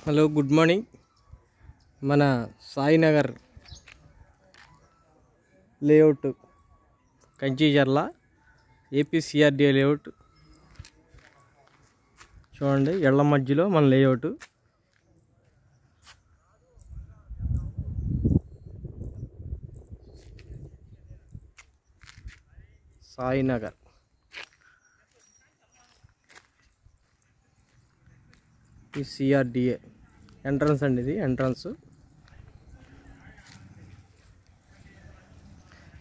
Hello, good morning. మన Sainagar layout Kanchikacherla APCRDA layout చూడండి. ఇళ్ల మధ్యలో మన లేఅవుట్. సాయినగర్ ఈ సిఆర్డిఏ ఎంట్రన్స్ అండి. ఇది entrance.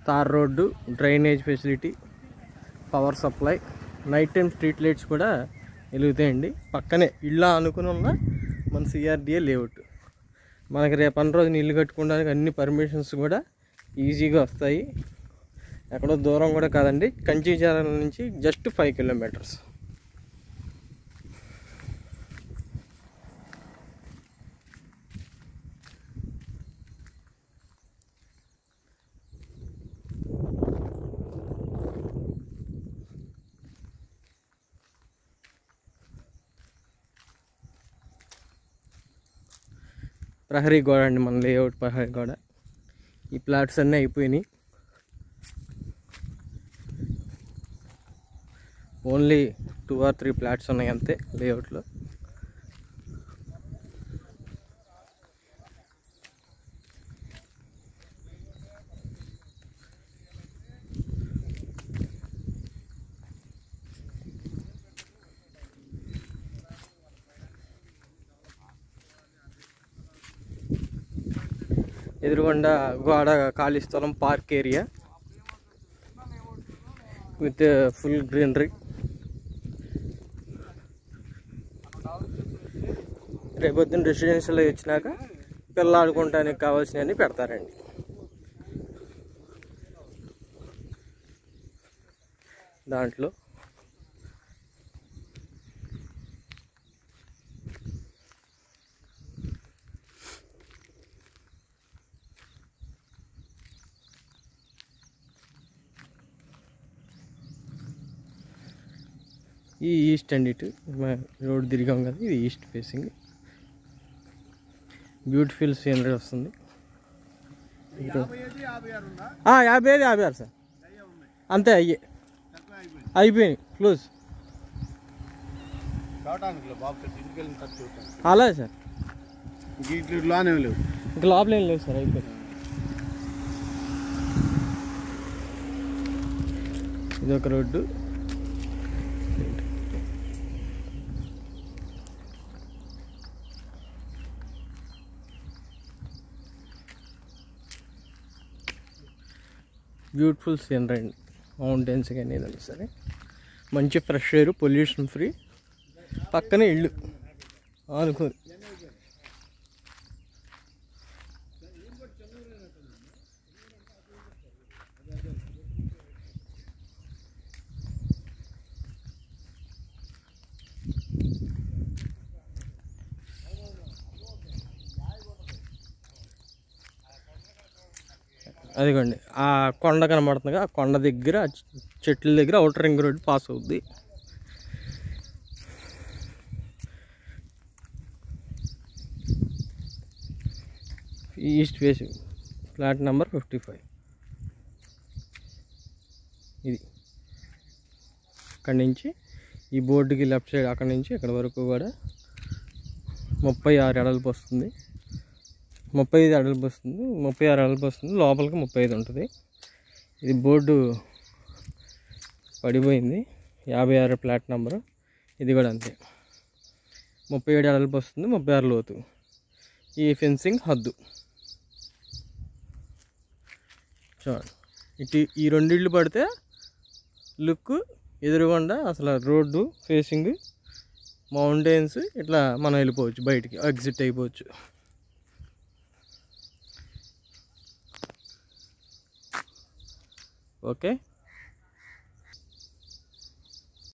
Tar road, drainage facility, power supply, night time street lights కూడా వెలుగుతాయండి. పక్కనే ఇళ్ళ అనుకుని ఉన్న మన సిఆర్డిఏ లేఅవుట్. మనకి రేపటి రోజున ఇల్లు కట్టుకోవడానికి అన్ని పర్మిషన్స్ కూడా ఈజీగా వస్తాయి. ఎక్కడో దూరం కూడా కాదండి. కంచిచర్ల నుంచి జస్ట్ 5 కిలోమీటర్స్. ప్రహరీ గోడ అండి, మన లేఅవుట్ ప్రహరీ గోడ. ఈ ప్లాట్స్ అన్నీ అయిపోయినాయి. ఓన్లీ 2 or 3 ప్లాట్స్ ఉన్నాయి అంతే లేఅవుట్లో. ఎదురుగుండా గోడ, ఖాళీ స్థలం, park area with full greenery. రేపొద్దున రెసిడెన్షియల్ వచ్చినాక పిల్లలు ఆడుకోవడానికి కావాల్సినవన్నీ పెడతారండి. దాంట్లో ఈ ఈస్ట్ అండి. ఇటు రోడ్ తిరిగాం కదా, ఇది ఈస్ట్ ఫేసింగ్. బ్యూటిఫుల్ సీనరీ వస్తుంది. 55 సార్ అంతే. అయిపోయినాయి క్లోజ్. అలాగే సార్, ఇంకా లోపల ఏం లేవు సార్, అయిపోయింది. ఇదొక రోడ్డు. బ్యూటిఫుల్ సీనరీ అండి. మౌంటైన్స్ కానీ ఏదైనా సరే మంచి ఫ్రెష్ ఎయిర్, పొల్యూషన్ ఫ్రీ. పక్కనే ఇల్లు అనుకోరు. అదిగోండి ఆ కొండ కనబడుతుంది. ఆ కొండ దగ్గర, చెట్ల దగ్గర అవుటర్ రింగ్ రోడ్ పాస్ అవుద్ది. East facing flat number 55. ఇది అక్కడి నుంచి ఈ బోర్డుకి లెఫ్ట్ సైడ్, అక్కడి నుంచి ఇక్కడ వరకు కూడా 36 ఎడల్పు వస్తుంది. 35 ఎడల్పు వస్తుంది, 36 ఎడల్పు వస్తుంది. లోపలికి 35 ఉంటుంది. ఇది బోర్డు పడిపోయింది. 56 ఫ్లాట్ నెంబరు. ఇది కూడా అంతే. 37 ఎడల్పు వస్తుంది, 36 లోతు. ఈ ఫెన్సింగ్ హద్దు చూడండి. ఇటు ఈ 2 ఇళ్ళు పడితే లుక్ ఎదురుగుండా అసలు రోడ్డు ఫేసింగ్, మౌంటైన్స్. ఇట్లా మనం వెళ్ళిపోవచ్చు, బయటికి ఎగ్జిట్ అయిపోవచ్చు. ఓకే.